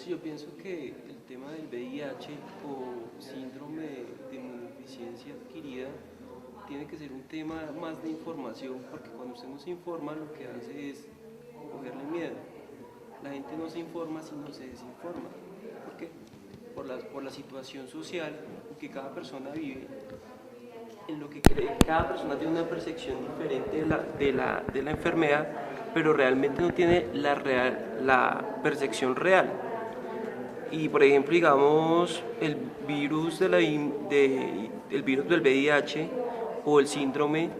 Sí, yo pienso que el tema del VIH o síndrome de inmunodeficiencia adquirida tiene que ser un tema más de información, porque cuando usted no se informa lo que hace es cogerle miedo. La gente no se informa sino se desinforma. ¿Por qué? Por la situación social en que cada persona vive, en lo que cree. Cada persona tiene una percepción diferente de la enfermedad, pero realmente no tiene la percepción real. Y por ejemplo, digamos, el virus del VIH o el síndrome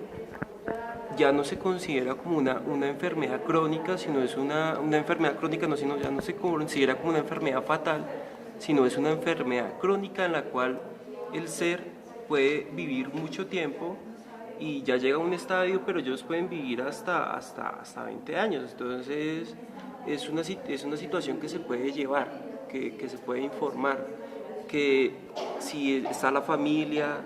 ya no se considera como una enfermedad crónica, sino es una enfermedad crónica, no, sino ya no se considera como una enfermedad fatal, sino es una enfermedad crónica en la cual el ser puede vivir mucho tiempo y ya llega a un estadio, pero ellos pueden vivir hasta 20 años. Entonces es una situación que se puede llevar, que se puede informar, que si está la familia,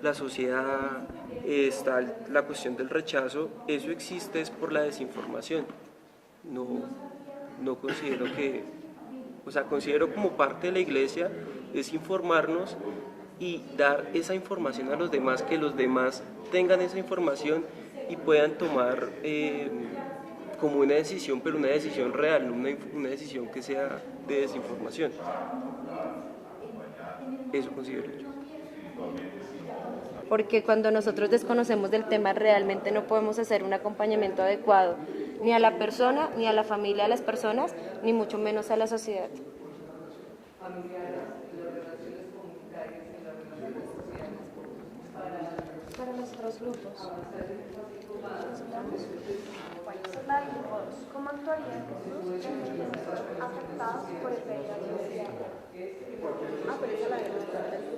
la sociedad, está la cuestión del rechazo, eso existe es por la desinformación. No, no considero que, o sea, considero como parte de la iglesia es informarnos y dar esa información a los demás, que los demás tengan esa información y puedan tomar como una decisión, pero una decisión real, no una decisión que sea de desinformación. Eso considero yo. Porque cuando nosotros desconocemos del tema realmente no podemos hacer un acompañamiento adecuado ni a la persona, ni a la familia de las personas, ni mucho menos a la sociedad. Para nuestros grupos. Slide 2. ¿Cómo actuaría Jesús en los afectados por el VIH? Ah, pero esa la vemos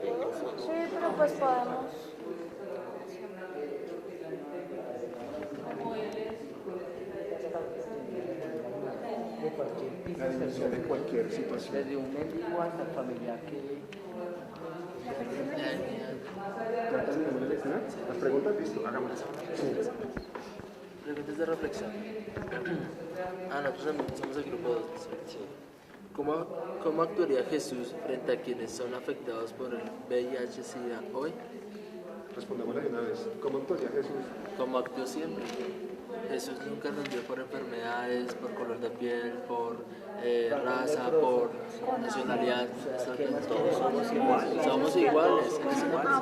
del grupo 2. Sí, pero pues podemos. La dimensión de cualquier situación. Desde un mendigo hasta el familiar que... ¿Ya terminamos de leccionar? ¿Las preguntas? Listo, hagámoslas. Sí. Preguntas de reflexión. Nosotros somos el grupo 2. Sí. ¿Cómo actuaría Jesús frente a quienes son afectados por el VIH-Sida hoy? Respondámosla de una vez. ¿Cómo actuaría Jesús? Como actuó siempre. Jesús nunca nos dio por enfermedades, por color de piel, por raza, por nacionalidad. Todos somos iguales. Somos iguales.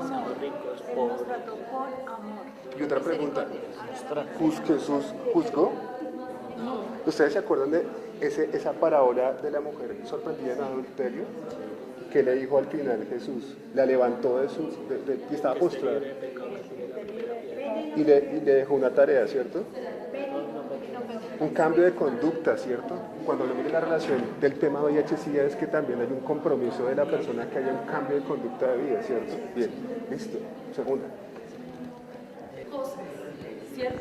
Somos ricos, nos trató con amor. Y otra pregunta. ¿Jesús juzgó? ¿Ustedes se acuerdan de esa parábola de la mujer sorprendida en adulterio? ¿Qué le dijo al final Jesús? La levantó y estaba postrada. Y le dejó una tarea, ¿cierto? Un cambio de conducta, ¿cierto? Cuando uno mira la relación del tema VIH-Sida es que también hay un compromiso de la persona que haya un cambio de conducta de vida, ¿cierto? Bien, listo. Segunda. Cosas, ¿cierto?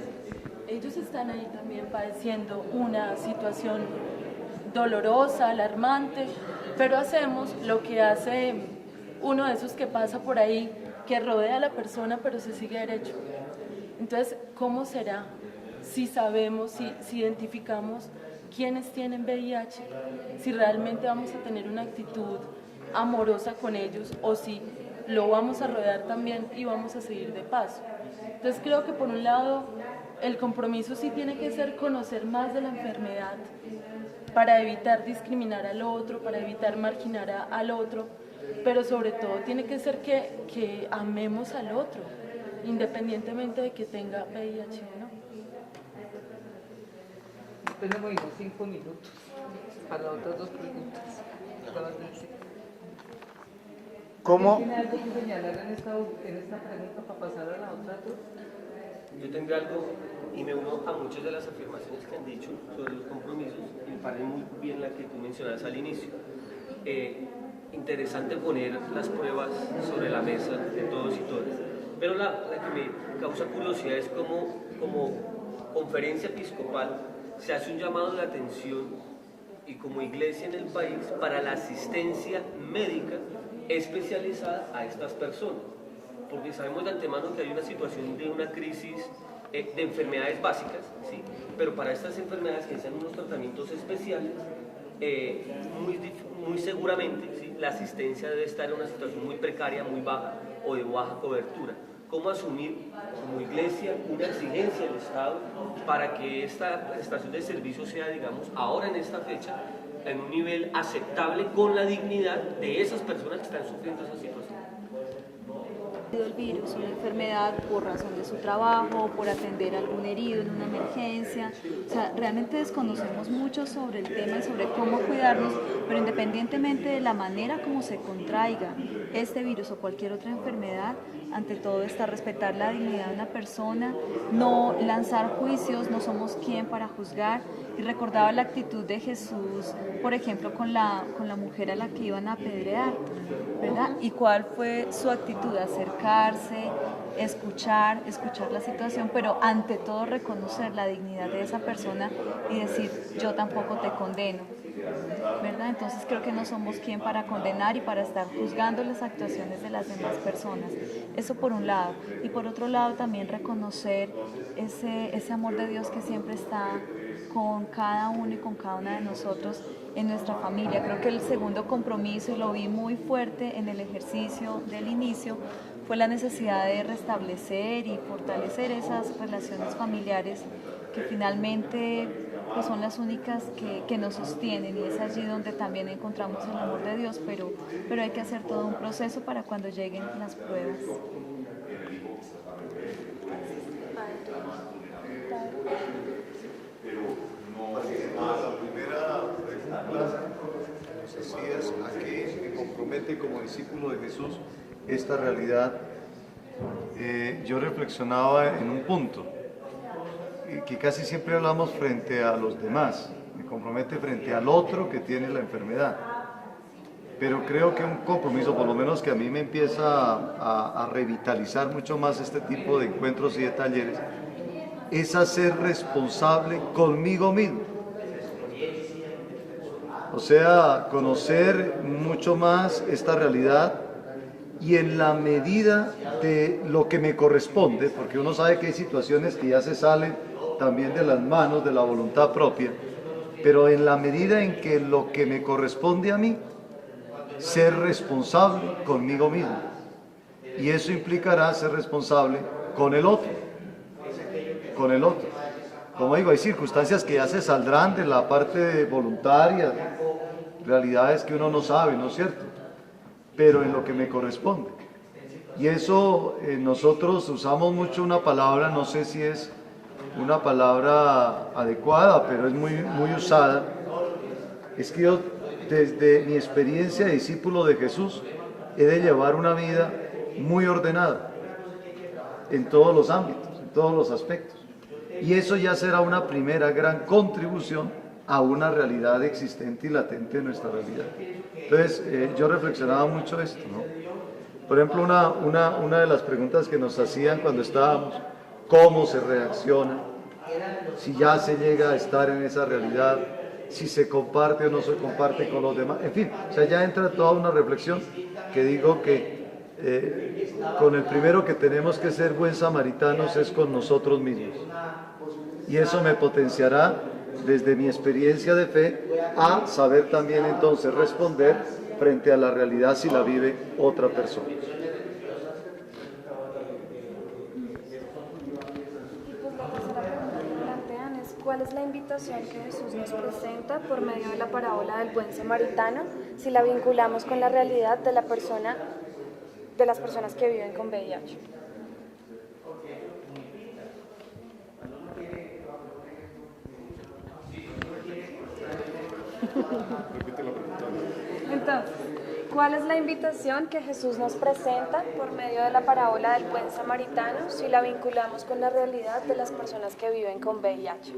Ellos están ahí también padeciendo una situación dolorosa, alarmante, pero hacemos lo que hace uno de esos que pasa por ahí, que rodea a la persona pero se sigue derecho. Entonces, ¿cómo será si sabemos, si identificamos quiénes tienen VIH, si realmente vamos a tener una actitud amorosa con ellos o si lo vamos a rodear también y vamos a seguir de paso? Entonces creo que por un lado el compromiso sí tiene que ser conocer más de la enfermedad para evitar discriminar al otro, para evitar marginar al otro, pero sobre todo tiene que ser que amemos al otro, independientemente de que tenga VIH o no. Tenemos 5 minutos para las otras dos preguntas. ¿Cómo? ¿Tiene algo que señalar en esta pregunta para pasar a la otra dos? Yo tendré algo y me uno a muchas de las afirmaciones que han dicho sobre los compromisos y me parece muy bien la que tú mencionas al inicio. Interesante poner las pruebas sobre la mesa de todos y todas, pero la que me causa curiosidad es como conferencia episcopal se hace un llamado de atención y como iglesia en el país para la asistencia médica especializada a estas personas, porque sabemos de antemano que hay una situación de una crisis de enfermedades básicas, ¿sí? Pero para estas enfermedades que sean unos tratamientos especiales muy seguramente, ¿sí?, la asistencia debe estar en una situación muy precaria, muy baja o de baja cobertura. ¿Cómo asumir como iglesia una exigencia del Estado para que esta prestación de servicio sea, digamos, ahora en esta fecha, en un nivel aceptable con la dignidad de esas personas que están sufriendo esa situación? El virus, una enfermedad por razón de su trabajo, por atender a algún herido en una emergencia. O sea, realmente desconocemos mucho sobre el tema y sobre cómo cuidarnos, pero independientemente de la manera como se contraiga este virus o cualquier otra enfermedad, ante todo está respetar la dignidad de una persona, no lanzar juicios, no somos quien para juzgar. Y recordaba la actitud de Jesús, por ejemplo, con la mujer a la que iban a apedrear, ¿verdad? ¿Y cuál fue su actitud? Acercarse, escuchar la situación, pero ante todo reconocer la dignidad de esa persona y decir, yo tampoco te condeno, ¿verdad? Entonces creo que no somos quien para condenar y para estar juzgando las actuaciones de las demás personas. Eso por un lado. Y por otro lado también reconocer ese amor de Dios que siempre está con cada uno y con cada una de nosotros en nuestra familia. Creo que el segundo compromiso, y lo vi muy fuerte en el ejercicio del inicio, fue la necesidad de restablecer y fortalecer esas relaciones familiares que finalmente pues son las únicas que nos sostienen, y es allí donde también encontramos el amor de Dios, pero hay que hacer todo un proceso para cuando lleguen las pruebas. La primera pregunta nos decías: ¿a qué me compromete como discípulo de Jesús esta realidad? Yo reflexionaba en un punto, que casi siempre hablamos frente a los demás, me compromete frente al otro que tiene la enfermedad, pero creo que un compromiso, por lo menos que a mí me empieza a revitalizar mucho más este tipo de encuentros y de talleres, es hacer responsable conmigo mismo. O sea, conocer mucho más esta realidad y en la medida de lo que me corresponde, porque uno sabe que hay situaciones que ya se salen también de las manos, de la voluntad propia, pero en la medida en que lo que me corresponde a mí, ser responsable conmigo mismo. Y eso implicará ser responsable con el otro. Con el otro. Como digo, hay circunstancias que ya se saldrán de la parte voluntaria, realidades que uno no sabe, ¿no es cierto? Pero en lo que me corresponde. Y eso nosotros usamos mucho una palabra, no sé si es una palabra adecuada, pero es muy usada. Es que yo, desde mi experiencia de discípulo de Jesús, he de llevar una vida muy ordenada en todos los ámbitos, en todos los aspectos. Y eso ya será una primera gran contribución a una realidad existente y latente en nuestra realidad. Entonces, yo reflexionaba mucho esto, ¿no? Por ejemplo, una de las preguntas que nos hacían cuando estábamos, ¿cómo se reacciona? Si ya se llega a estar en esa realidad, si se comparte o no se comparte con los demás, en fin, o sea, ya entra toda una reflexión que digo que con el primero que tenemos que ser buen samaritanos es con nosotros mismos. Y eso me potenciará desde mi experiencia de fe a saber también entonces responder frente a la realidad si la vive otra persona. Y pues la tercera pregunta que plantean es: ¿cuál es la invitación que Jesús nos presenta por medio de la parábola del buen samaritano si la vinculamos con la realidad de las personas que viven con VIH? Entonces, ¿cuál es la invitación que Jesús nos presenta por medio de la parábola del buen samaritano si la vinculamos con la realidad de las personas que viven con VIH?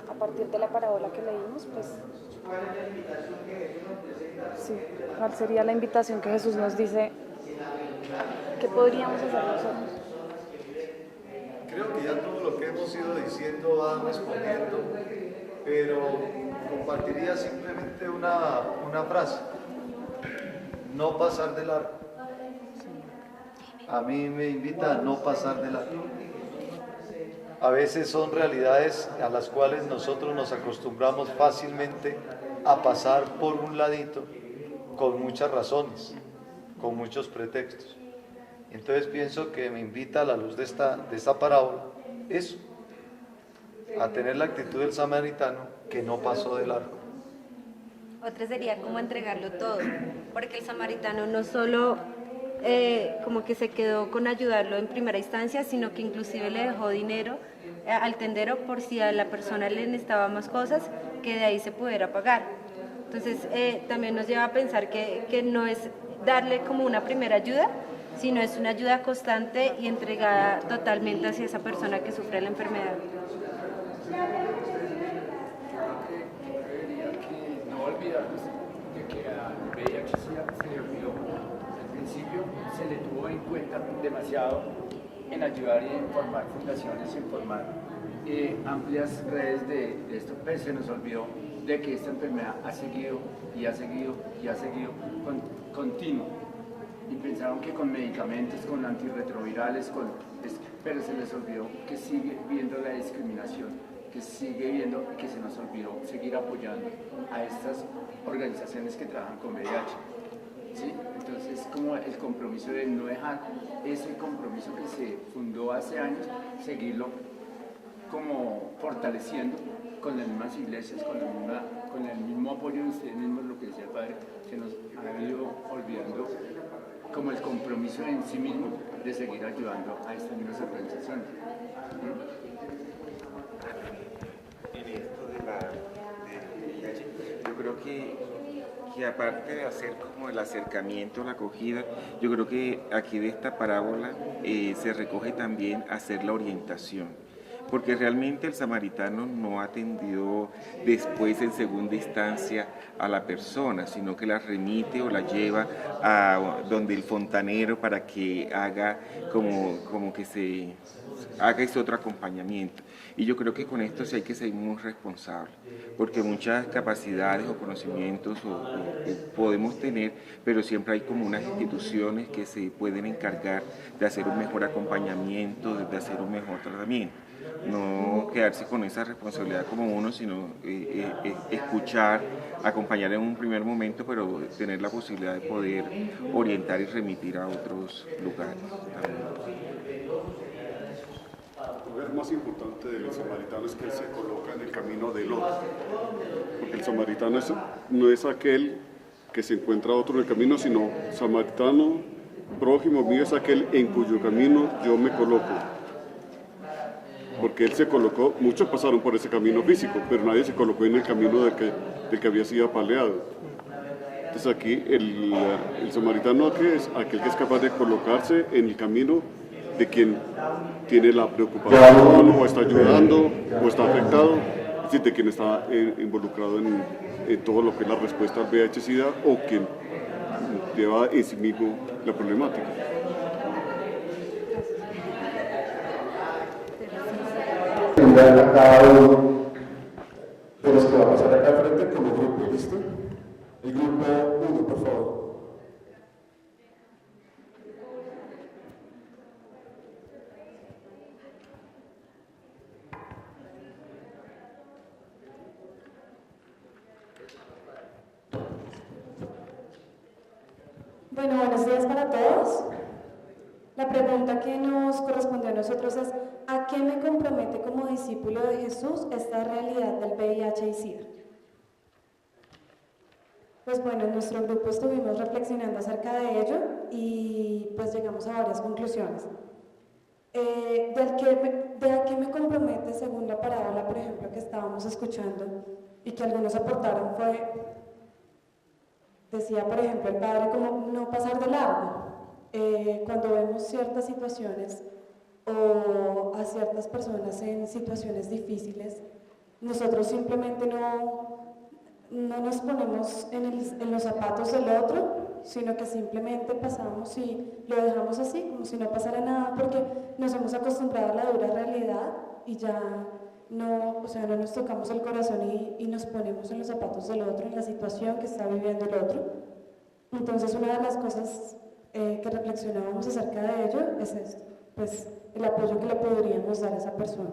A partir de la parábola que leímos, pues, sí, ¿cuál sería la invitación que Jesús nos dice que podríamos hacer nosotros? Creo que ya todo lo que hemos ido diciendo va respondiendo, pero compartiría simplemente una frase: no pasar de largo. A mí me invita a no pasar de largo. a veces son realidades a las cuales nosotros nos acostumbramos fácilmente a pasar por un ladito con muchas razones, con muchos pretextos. Entonces pienso que me invita a la luz de esta parábola eso, a tener la actitud del samaritano que no pasó de largo. Otra sería como entregarlo todo, porque el samaritano no solo como que se quedó con ayudarlo en primera instancia, sino que inclusive le dejó dinero al tendero por si a la persona le necesitaba más cosas, que de ahí se pudiera pagar. Entonces también nos lleva a pensar que no es darle como una primera ayuda, sino es una ayuda constante y entregada totalmente hacia esa persona que sufre la enfermedad. No olvidarnos de que al VIH se le olvidó. Al principio se le tuvo en cuenta demasiado en ayudar y en formar fundaciones, en formar amplias redes de esto, pero se nos olvidó de que esta enfermedad ha seguido y ha seguido y ha seguido continuo. Y pensaron que con medicamentos, con antirretrovirales, pero se les olvidó que sigue viendo la discriminación, que sigue viendo que se nos olvidó seguir apoyando a estas organizaciones que trabajan con VIH. ¿Sí? Entonces, como el compromiso de no dejar ese compromiso que se fundó hace años, seguirlo como fortaleciendo con las mismas iglesias, con el mismo apoyo de ustedes mismos, lo que decía el Padre, se nos ha ido olvidando como el compromiso en sí mismo de seguir ayudando a estas mismas organizaciones. En esto del VIH, yo creo que aparte de hacer como el acercamiento, la acogida, yo creo que aquí de esta parábola se recoge también hacer la orientación, porque realmente el samaritano no atendió después en segunda instancia a la persona, sino que la remite o la lleva a donde el fontanero para que haga como que se haga ese otro acompañamiento. Y yo creo que con esto sí hay que ser muy responsable, porque muchas capacidades o conocimientos podemos tener, pero siempre hay como unas instituciones que se pueden encargar de hacer un mejor acompañamiento, de hacer un mejor tratamiento. No quedarse con esa responsabilidad como uno, sino escuchar, acompañar en un primer momento, pero tener la posibilidad de poder orientar y remitir a otros lugares también. Lo más importante del samaritano es que él se coloca en el camino del otro, porque el samaritano no es aquel que se encuentra otro en el camino, sino samaritano, prójimo mío, es aquel en cuyo camino yo me coloco. Porque él se colocó, muchos pasaron por ese camino físico, pero nadie se colocó en el camino del que había sido apaleado. Entonces aquí el samaritano es aquel que es capaz de colocarse en el camino de quien tiene la preocupación, o está ayudando, o está afectado, es decir, de quien está involucrado en todo lo que es la respuesta al VIH-Sida, o quien lleva en sí mismo la problemática. A cada uno de los que va a pasar acá al frente como grupo, ¿listo? El grupo 1, por favor. Bueno, buenos días para todos. La pregunta que nos corresponde a nosotros es: ¿a qué me compromete como discípulo de Jesús esta realidad del VIH y SIDA? Pues bueno, en nuestro grupo estuvimos reflexionando acerca de ello y pues llegamos a varias conclusiones. ¿De a qué me compromete según la parábola, por ejemplo, que estábamos escuchando y que algunos aportaron decía, por ejemplo, el Padre, como no pasar de largo. Cuando vemos ciertas situaciones o a ciertas personas en situaciones difíciles, nosotros simplemente no nos ponemos en los zapatos del otro, sino que simplemente pasamos y lo dejamos así, como si no pasara nada, porque nos hemos acostumbrado a la dura realidad y ya no nos tocamos el corazón y nos ponemos en los zapatos del otro, en la situación que está viviendo el otro. Entonces, una de las cosas que reflexionábamos acerca de ello es esto, pues el apoyo que le podríamos dar a esa persona.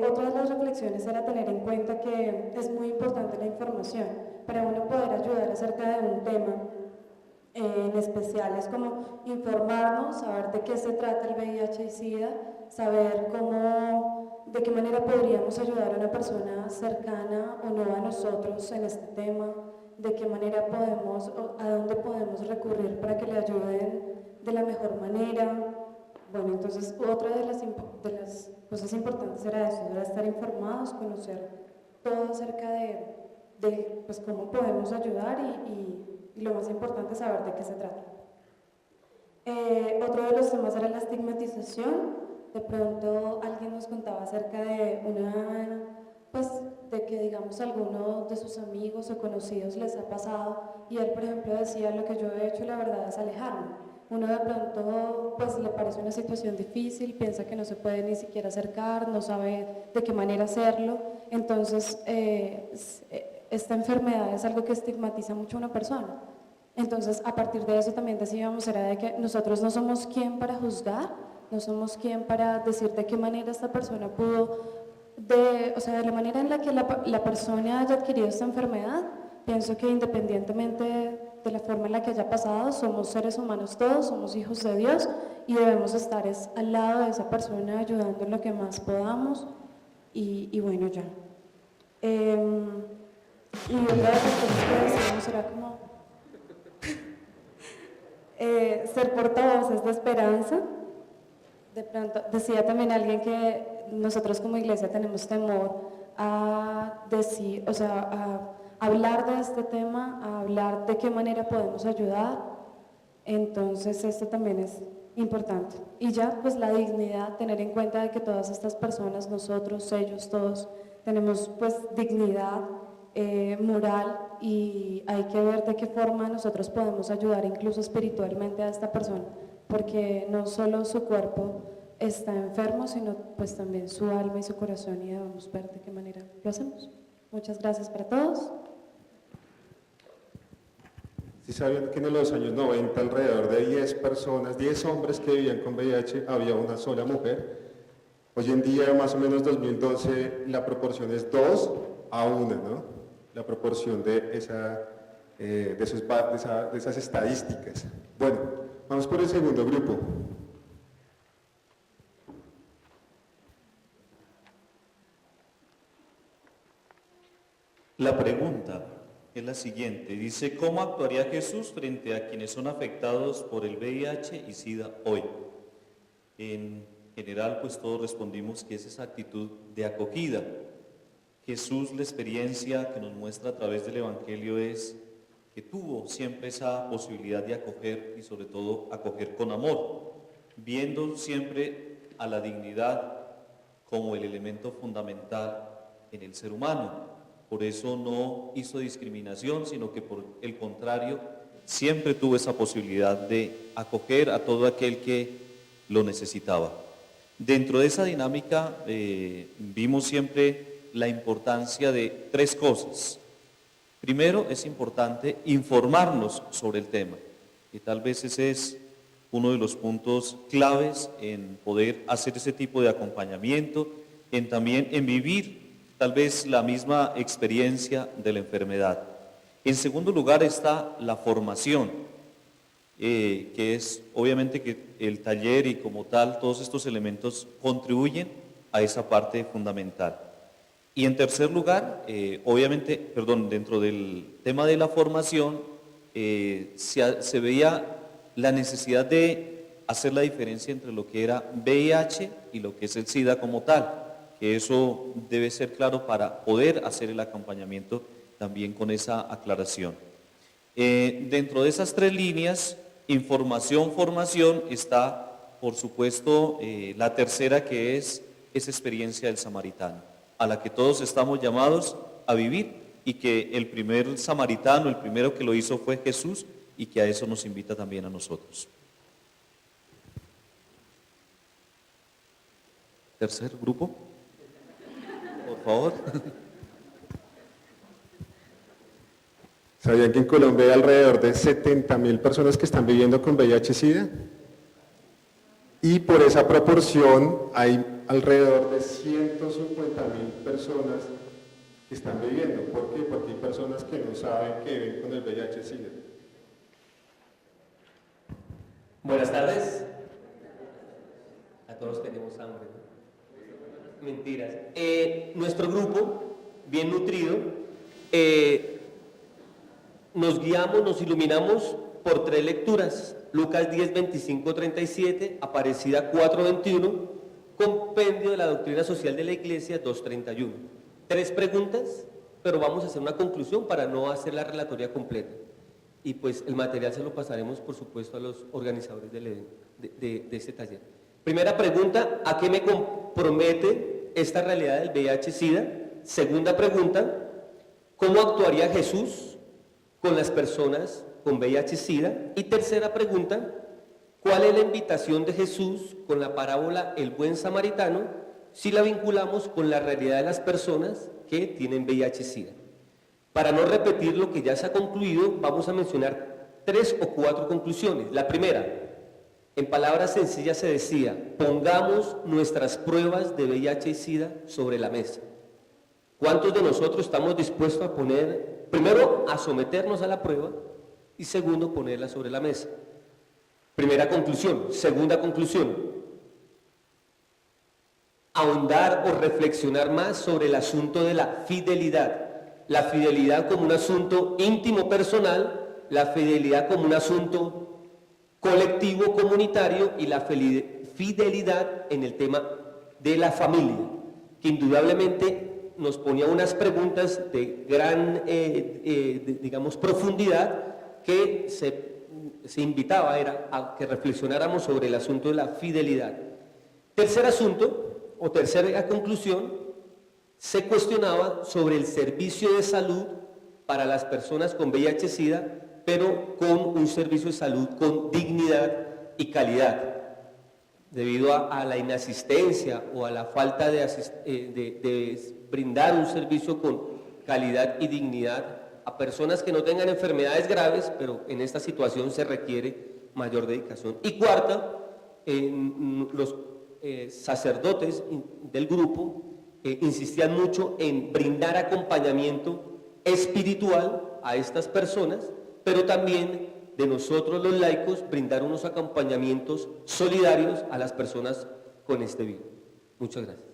Otra de las reflexiones era tener en cuenta que es muy importante la información para uno poder ayudar acerca de un tema en especial. Es como informarnos, saber de qué se trata el VIH y SIDA, saber de qué manera podríamos ayudar a una persona cercana o no a nosotros en este tema, de qué manera a dónde podemos recurrir para que le ayuden de la mejor manera. Bueno, entonces otra de las cosas importantes era eso, era estar informados, conocer todo acerca de pues, cómo podemos ayudar y lo más importante es saber de qué se trata. Otro de los temas era la estigmatización. De pronto alguien nos contaba acerca de de que digamos alguno de sus amigos o conocidos les ha pasado y él por ejemplo decía: lo que yo he hecho la verdad es alejarme. Uno de pronto pues le parece una situación difícil, piensa que no se puede ni siquiera acercar, no sabe de qué manera hacerlo, entonces esta enfermedad es algo que estigmatiza mucho a una persona. Entonces a partir de eso también decíamos era de que nosotros no somos quien para juzgar, no somos quien para decir de qué manera esta persona pudo, de la manera en la que la persona haya adquirido esta enfermedad. Pienso que independientemente de la forma en la que haya pasado, somos seres humanos todos, somos hijos de Dios y debemos estar al lado de esa persona ayudando en lo que más podamos y bueno ya. Y otra de las cosas que decíamos era como ser portavoces de esperanza. De pronto decía también alguien que nosotros como iglesia tenemos temor a decir, a hablar de este tema, a hablar de qué manera podemos ayudar. Entonces esto también es importante. Y ya pues la dignidad, tener en cuenta de que todas estas personas, nosotros, ellos, todos tenemos pues dignidad moral y hay que ver de qué forma nosotros podemos ayudar incluso espiritualmente a esta persona, porque no solo su cuerpo está enfermo, sino pues también su alma y su corazón, y debemos ver de qué manera lo hacemos. Muchas gracias para todos. Si sabían que en los años 90 alrededor de 10 hombres que vivían con VIH, había una sola mujer. Hoy en día, más o menos 2012, la proporción es 2 a 1, ¿no? La proporción de esas estadísticas. Bueno, vamos por el segundo grupo. La pregunta es la siguiente, dice: ¿cómo actuaría Jesús frente a quienes son afectados por el VIH y SIDA hoy? En general, pues todos respondimos que es esa actitud de acogida. Jesús, la experiencia que nos muestra a través del Evangelio es que tuvo siempre esa posibilidad de acoger y sobre todo acoger con amor, viendo siempre a la dignidad como el elemento fundamental en el ser humano. Por eso no hizo discriminación, sino que por el contrario, siempre tuvo esa posibilidad de acoger a todo aquel que lo necesitaba. Dentro de esa dinámica vimos siempre la importancia de 3 cosas. Primero, es importante informarnos sobre el tema, y tal vez ese es uno de los puntos claves en poder hacer ese tipo de acompañamiento, también en vivir tal vez la misma experiencia de la enfermedad. En segundo lugar está la formación, que es obviamente que el taller y como tal todos estos elementos contribuyen a esa parte fundamental. Y en tercer lugar, dentro del tema de la formación, se veía la necesidad de hacer la diferencia entre lo que era VIH y lo que es el SIDA como tal, que eso debe ser claro para poder hacer el acompañamiento también con esa aclaración. Dentro de esas 3 líneas, información, formación, está por supuesto la tercera, que es esa experiencia del samaritano, a la que todos estamos llamados a vivir, y que el primer samaritano, el primero que lo hizo fue Jesús, y que a eso nos invita también a nosotros. Tercer grupo, por favor. ¿Sabían que en Colombia hay alrededor de 70.000 personas que están viviendo con VIH-Sida? Y por esa proporción hay alrededor de 150.000 personas que están viviendo. ¿Por qué? Porque hay personas que no saben que viven con el VIH-Sida. Buenas tardes. A todos tenemos hambre, ¿no? Mentiras. Nuestro grupo, bien nutrido, nos guiamos, nos iluminamos por 3 lecturas. Lucas 10, 25, 37, Aparecida 4, 21, Compendio de la Doctrina Social de la Iglesia 2, 31. 3 preguntas, pero vamos a hacer una conclusión para no hacer la relatoría completa. Y pues el material se lo pasaremos, por supuesto, a los organizadores de este taller. Primera pregunta, ¿a qué me compromete esta realidad del VIH-Sida? Segunda pregunta, ¿cómo actuaría Jesús con las personas con VIH-Sida? Y tercera pregunta, ¿cuál es la invitación de Jesús con la parábola El Buen Samaritano si la vinculamos con la realidad de las personas que tienen VIH-Sida? Para no repetir lo que ya se ha concluido, vamos a mencionar 3 o 4 conclusiones. La primera, en palabras sencillas se decía, pongamos nuestras pruebas de VIH y SIDA sobre la mesa. ¿Cuántos de nosotros estamos dispuestos a poner, primero, a someternos a la prueba y segundo, ponerla sobre la mesa? Primera conclusión. Segunda conclusión, ahondar o reflexionar más sobre el asunto de la fidelidad. La fidelidad como un asunto íntimo personal, la fidelidad como un asunto colectivo comunitario y la fidelidad en el tema de la familia, que indudablemente nos ponía unas preguntas de gran, digamos, profundidad que se invitaba era a que reflexionáramos sobre el asunto de la fidelidad. Tercer asunto, o tercera conclusión, se cuestionaba sobre el servicio de salud para las personas con VIH-Sida, pero con un servicio de salud con dignidad y calidad. Debido a la inasistencia o a la falta de brindar un servicio con calidad y dignidad a personas que no tengan enfermedades graves, pero en esta situación se requiere mayor dedicación. Y cuarta, los sacerdotes del grupo insistían mucho en brindar acompañamiento espiritual a estas personas, pero también de nosotros los laicos brindar unos acompañamientos solidarios a las personas con este virus. Muchas gracias.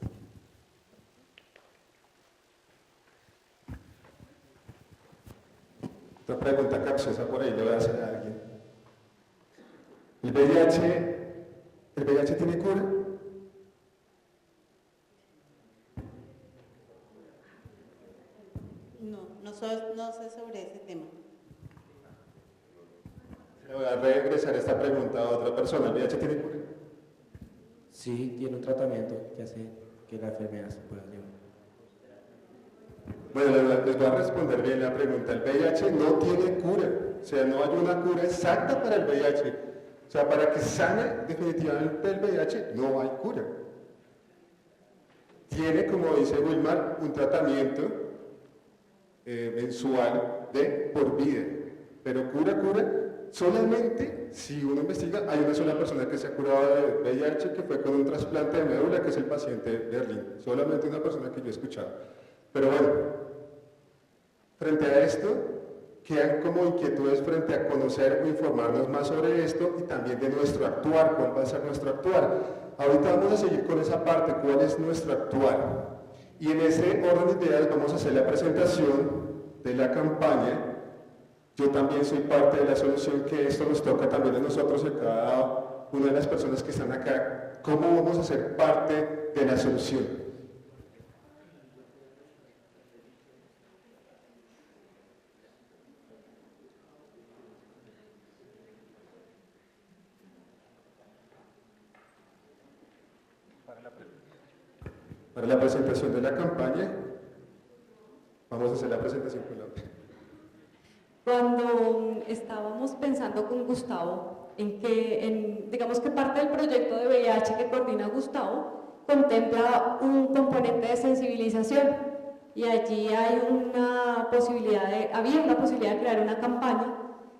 Otra pregunta capciosa por ahí le voy a hacer a alguien. ¿El VIH tiene cura? No sé sobre ese tema. Le voy a regresar esta pregunta a otra persona. ¿El VIH tiene cura? Sí, tiene un tratamiento que hace que la enfermedad se pueda llevar. Bueno, les voy a responder bien la pregunta. El VIH no tiene cura. O sea, no hay una cura exacta para el VIH. O sea, para que sane definitivamente el VIH, no hay cura. Tiene, como dice Wilmar, un tratamiento mensual de por vida. Pero cura, solamente si uno investiga, hay una sola persona que se ha curado de VIH que fue con un trasplante de médula, que es el paciente Berlín. Solamente una persona que yo he escuchado. Pero bueno, frente a esto, quedan como inquietudes frente a conocer o informarnos más sobre esto y también de nuestro actuar, cuál va a ser nuestro actuar. Ahorita vamos a seguir con esa parte, cuál es nuestro actuar. Y en ese orden de ideas vamos a hacer la presentación de la campaña. Yo también soy parte de la solución, que esto nos toca también a nosotros, a cada una de las personas que están acá. ¿Cómo vamos a ser parte de la solución? Para la presentación de la campaña, vamos a hacer la presentación con la... Cuando estábamos pensando con Gustavo digamos que parte del proyecto de VIH que coordina Gustavo contempla un componente de sensibilización y allí había una posibilidad de crear una campaña.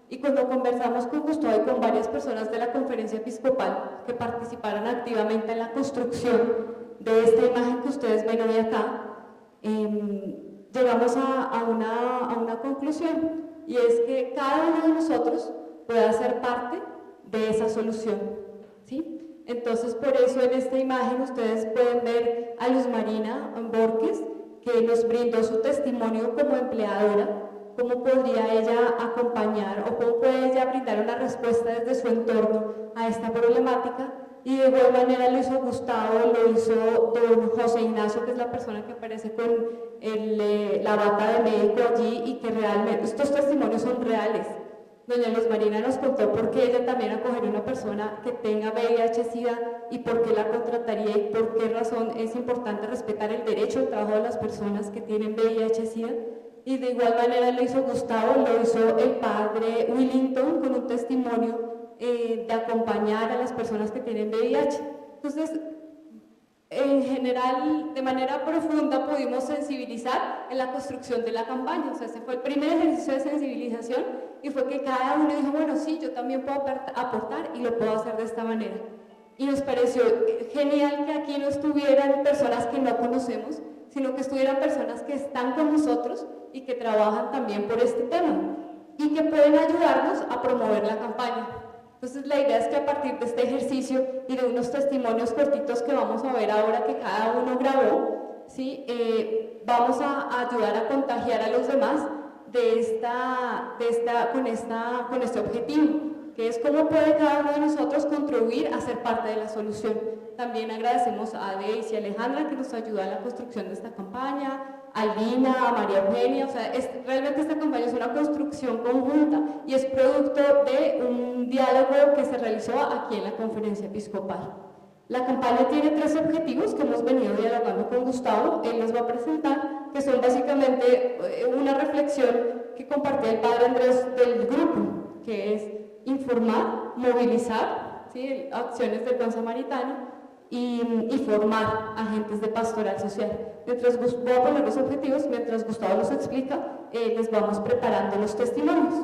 Y cuando conversamos con Gustavo y con varias personas de la conferencia episcopal que participaron activamente en la construcción de esta imagen que ustedes ven hoy acá, llegamos a una conclusión, y es que cada uno de nosotros puede ser parte de esa solución, ¿sí? Entonces, por eso en esta imagen ustedes pueden ver a Luz Marina Borges, que nos brindó su testimonio como empleadora, cómo podría ella acompañar o cómo puede ella brindar una respuesta desde su entorno a esta problemática. Y de igual manera lo hizo Gustavo, lo hizo don José Ignacio, que es la persona que aparece con la bata de médico allí, y que realmente estos testimonios son reales. Doña Luz Marina nos contó por qué ella también acogería a una persona que tenga VIH-Sida y por qué la contrataría y por qué razón es importante respetar el derecho al trabajo de las personas que tienen VIH-Sida. Y de igual manera lo hizo Gustavo, lo hizo el padre Willington con un testimonio de acompañar a las personas que tienen VIH. Entonces, en general, de manera profunda pudimos sensibilizar en la construcción de la campaña. O sea, ese fue el primer ejercicio de sensibilización, y fue que cada uno dijo, bueno, sí, yo también puedo aportar y lo puedo hacer de esta manera. Y nos pareció genial que aquí no estuvieran personas que no conocemos, sino que estuvieran personas que están con nosotros y que trabajan también por este tema y que pueden ayudarnos a promover la campaña. Entonces la idea es que a partir de este ejercicio y de unos testimonios cortitos que vamos a ver ahora que cada uno grabó, ¿sí? Vamos a ayudar a contagiar a los demás con este objetivo, que es cómo puede cada uno de nosotros contribuir a ser parte de la solución. También agradecemos a Daisy y a Alejandra, que nos ayuda a la construcción de esta campaña, a Lina, a María Eugenia. O sea, realmente esta campaña es una construcción conjunta y es producto de un diálogo que se realizó aquí en la conferencia episcopal. La campaña tiene 3 objetivos que hemos venido dialogando con Gustavo, él los va a presentar, que son básicamente una reflexión que compartía el padre Andrés del grupo, que es informar, movilizar, ¿sí? Acciones del Buen Samaritano, y formar agentes de pastoral social. Mientras voy a poner los objetivos, mientras Gustavo los explica, les vamos preparando los testimonios.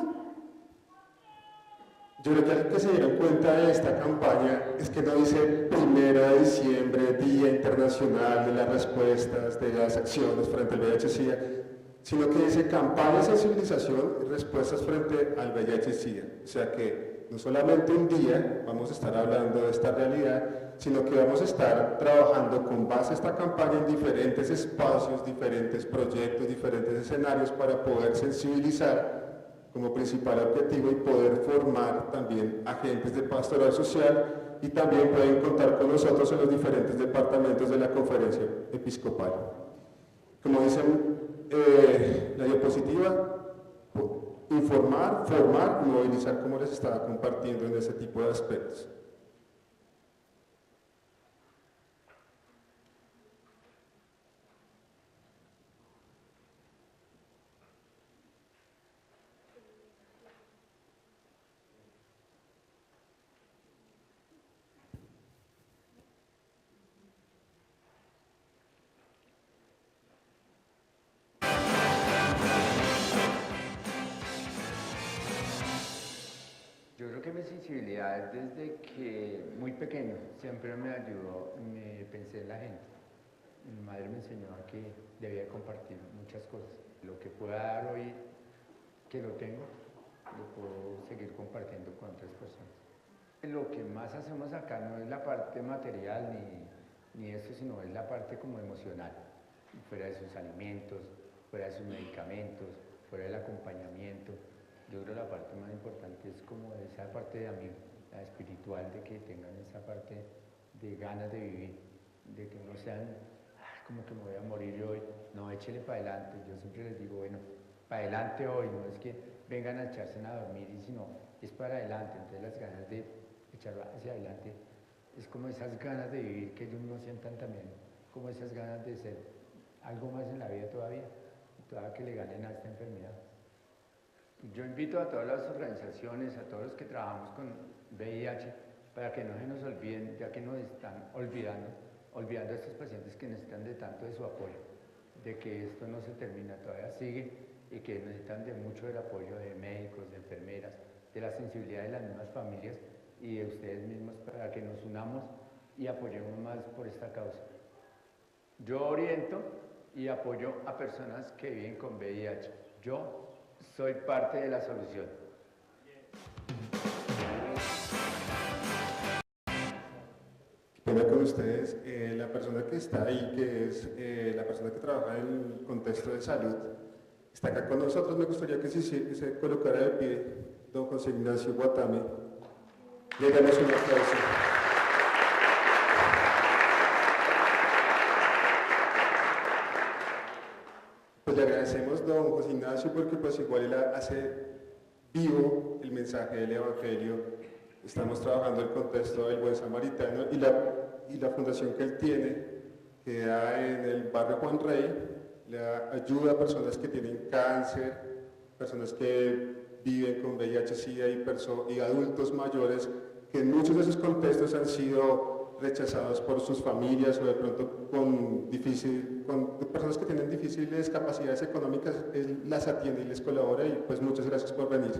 Yo creo que algo que se dieron cuenta de esta campaña es que no dice 1 de diciembre, Día Internacional de las Respuestas, de las Acciones frente al VIH-Sida, sino que dice campaña de sensibilización y respuestas frente al VIH-Sida. O sea que no solamente un día vamos a estar hablando de esta realidad, sino que vamos a estar trabajando con base a esta campaña en diferentes espacios, diferentes proyectos, diferentes escenarios para poder sensibilizar como principal objetivo y poder formar también agentes de pastoral social, y también pueden contar con nosotros en los diferentes departamentos de la conferencia episcopal. Como dicen la diapositiva, informar, formar y movilizar, como les estaba compartiendo en ese tipo de aspectos. Yo creo que mi sensibilidad desde que muy pequeño siempre me ayudó, me pensé en la gente. Mi madre me enseñó a que debía compartir muchas cosas. Lo que pueda dar hoy, que lo tengo, lo puedo seguir compartiendo con otras personas. Lo que más hacemos acá no es la parte material ni eso, sino es la parte como emocional. Fuera de sus alimentos, fuera de sus medicamentos, fuera del acompañamiento. Yo creo que la parte más importante es como esa parte de amigo, la espiritual, de que tengan esa parte de ganas de vivir, de que no sean, como que me voy a morir hoy, no, échele para adelante. Yo siempre les digo, bueno, para adelante hoy, no es que vengan a echarse a dormir, sino es para adelante. Entonces las ganas de echar hacia adelante es como esas ganas de vivir que ellos no sientan también, como esas ganas de ser algo más en la vida todavía que le ganen a esta enfermedad. Yo invito a todas las organizaciones, a todos los que trabajamos con VIH, para que no se nos olviden, ya que nos están olvidando a estos pacientes que necesitan de tanto de su apoyo, de que esto no se termina, todavía sigue, y que necesitan de mucho del apoyo de médicos, de enfermeras, de la sensibilidad de las mismas familias y de ustedes mismos, para que nos unamos y apoyemos más por esta causa. Yo oriento y apoyo a personas que viven con VIH. Yo soy parte de la solución. Pena con ustedes, la persona que está ahí, que es la persona que trabaja en el contexto de salud, está acá con nosotros. Me gustaría que se colocara de pie don José Ignacio Guatame. Déganos un aplauso. Pues le agradecemos, don José Ignacio, porque pues igual él hace vivo el mensaje del Evangelio. Estamos trabajando el contexto del Buen Samaritano y la fundación que él tiene, que da en el barrio Juan Rey, le ayuda a personas que tienen cáncer, personas que viven con VIH-Sida y adultos mayores que en muchos de esos contextos han sido rechazados por sus familias o de pronto con personas que tienen difíciles capacidades económicas. Él las atiende y les colabora y pues muchas gracias por venir.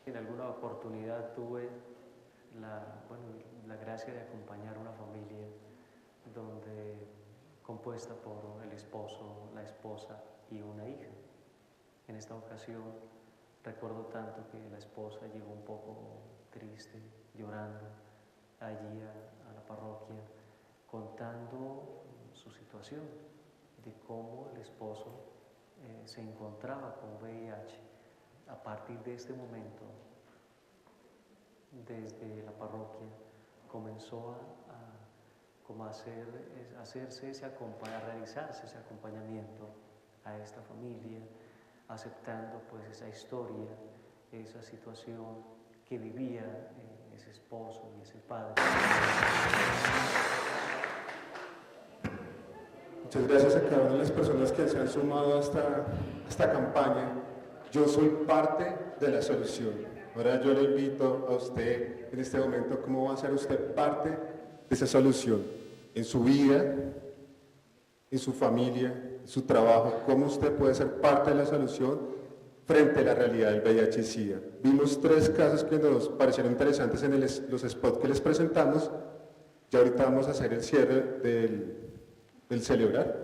En alguna oportunidad tuve la gracia de acompañar a una familia compuesta por el esposo, la esposa y una hija. En esta ocasión recuerdo tanto que la esposa llegó un poco triste, llorando allí a la parroquia, contando su situación, de cómo el esposo se encontraba con VIH. A partir de este momento, desde la parroquia, comenzó a realizarse ese acompañamiento a esta familia, aceptando pues esa historia, esa situación que vivía ese esposo y ese padre. Muchas gracias a cada una de las personas que se han sumado a esta campaña. Yo soy parte de la solución. Ahora yo le invito a usted en este momento, ¿cómo va a ser usted parte de esa solución? En su vida, en su familia, en su trabajo, ¿cómo usted puede ser parte de la solución frente a la realidad del VIH-Sida? Vimos 3 casos que nos parecieron interesantes en los spots que les presentamos. Ya ahorita vamos a hacer el cierre del celebrar.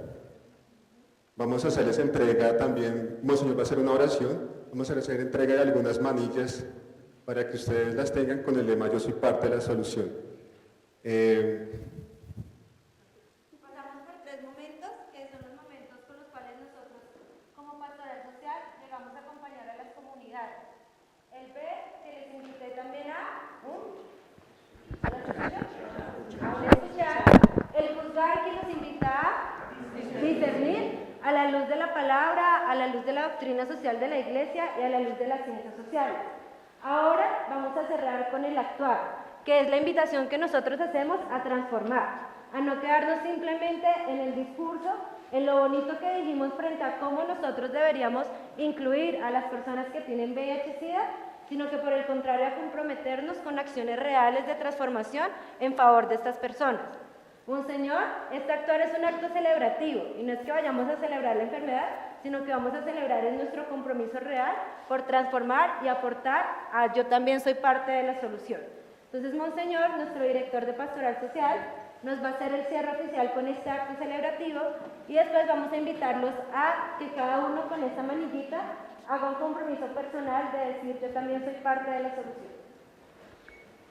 Vamos a hacerles entrega también, Monseñor va a hacer una oración, vamos a hacer entrega de algunas manillas para que ustedes las tengan con el lema "Yo soy parte de la solución". Pasamos por 3 momentos, que son los momentos con los cuales nosotros, como pastoral social, llegamos a acompañar a las comunidades. El B, que les invité también a escuchar. El juzgar, que nos invita a discernir a la luz de la palabra, a la luz de la doctrina social de la Iglesia y a la luz de las ciencias sociales. Ahora vamos a cerrar con el actuar, que es la invitación que nosotros hacemos a transformar, a no quedarnos simplemente en el discurso, en lo bonito que dijimos frente a cómo nosotros deberíamos incluir a las personas que tienen VIH-Sida, sino que por el contrario a comprometernos con acciones reales de transformación en favor de estas personas. Monseñor, este actuar es un acto celebrativo y no es que vayamos a celebrar la enfermedad, sino que vamos a celebrar en nuestro compromiso real por transformar y aportar a yo también soy parte de la solución. Entonces, Monseñor, nuestro director de Pastoral Social, nos va a hacer el cierre oficial con este acto celebrativo y después vamos a invitarlos a que cada uno con esta manillita haga un compromiso personal de decir yo también soy parte de la solución.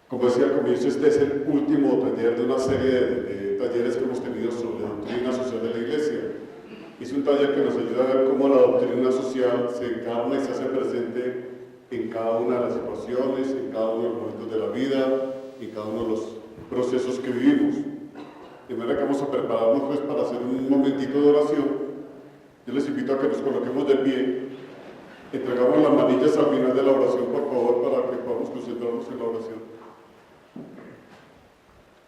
Como decía al comienzo, este es el último taller de una serie de talleres que hemos tenido sobre la doctrina social de la Iglesia. Es un taller que nos ayuda a ver cómo la doctrina social se encarna y se hace presente en cada una de las situaciones, en cada uno de los momentos de la vida, en cada uno de los procesos que vivimos. De manera que vamos a prepararnos pues para hacer un momentito de oración. Yo les invito a que nos coloquemos de pie. Entregamos las manillas al final de la oración, por favor, para que podamos concentrarnos en la oración.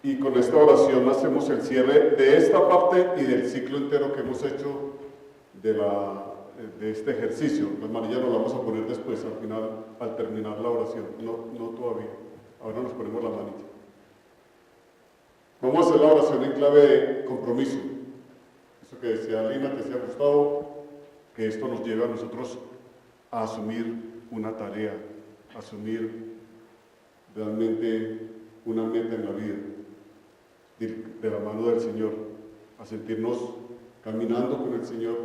Y con esta oración hacemos el cierre de esta parte y del ciclo entero que hemos hecho de este ejercicio. Las manillas nos las vamos a poner después, al final, al terminar la oración. No todavía. Ahora nos ponemos la manilla. Vamos a hacer la oración en clave de compromiso. Eso que decía Lina, que decía Gustavo, que esto nos lleva a nosotros a asumir una tarea, a asumir realmente una meta en la vida, de la mano del Señor, a sentirnos caminando con el Señor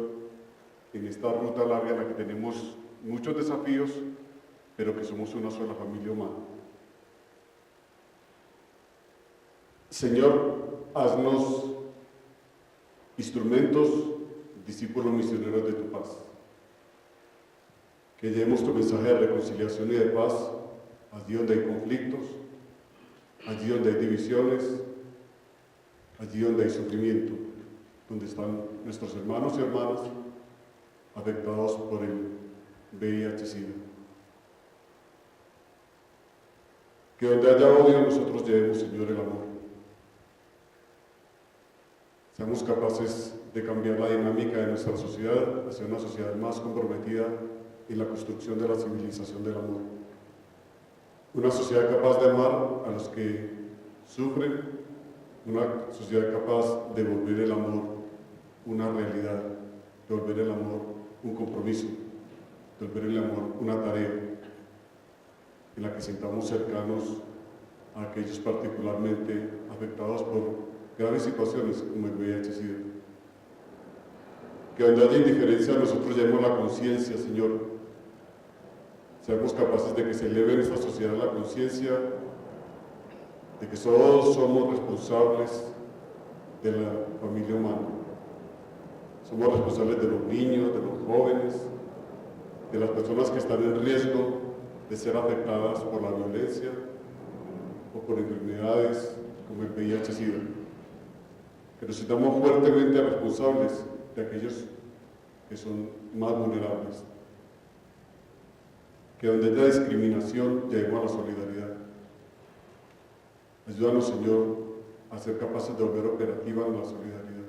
en esta ruta larga en la que tenemos muchos desafíos, pero que somos una sola familia humana. Señor, haznos instrumentos, discípulos misioneros de tu paz. Que llevemos tu mensaje de reconciliación y de paz allí donde hay conflictos, allí donde hay divisiones, allí donde hay sufrimiento, donde están nuestros hermanos y hermanas afectados por el VIH-Sida. Que donde haya odio nosotros llevemos, Señor, el amor. Seamos capaces de cambiar la dinámica de nuestra sociedad hacia una sociedad más comprometida en la construcción de la civilización del amor. Una sociedad capaz de amar a los que sufren, una sociedad capaz de volver el amor una realidad, de volver el amor un compromiso, de volver el amor una tarea en la que sintamos cercanos a aquellos particularmente afectados por graves situaciones como el VIH-Sida. Que donde haya indiferencia nosotros llevemos la conciencia, Señor. Seamos capaces de que se eleve en esta sociedad la conciencia de que todos somos responsables de la familia humana. Somos responsables de los niños, de los jóvenes, de las personas que están en riesgo de ser afectadas por la violencia o por enfermedades como el VIH-Sida. Que nos sintamos fuertemente responsables de aquellos que son más vulnerables. Que donde haya discriminación lleguemos a la solidaridad. Ayúdanos, Señor, a ser capaces de volver operativa en la solidaridad,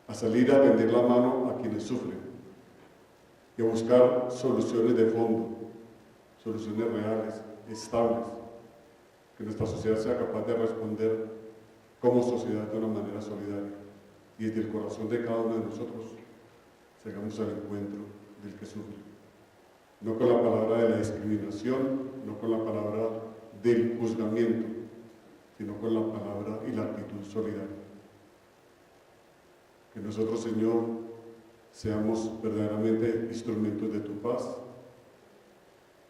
a salir a tender la mano a quienes sufren y a buscar soluciones de fondo, soluciones reales, estables, que nuestra sociedad sea capaz de responder como sociedad de una manera solidaria y desde el corazón de cada uno de nosotros salgamos al encuentro del que sufre. No con la palabra de la discriminación, no con la palabra del juzgamiento, sino con la palabra y la actitud solidaria. Que nosotros, Señor, seamos verdaderamente instrumentos de tu paz,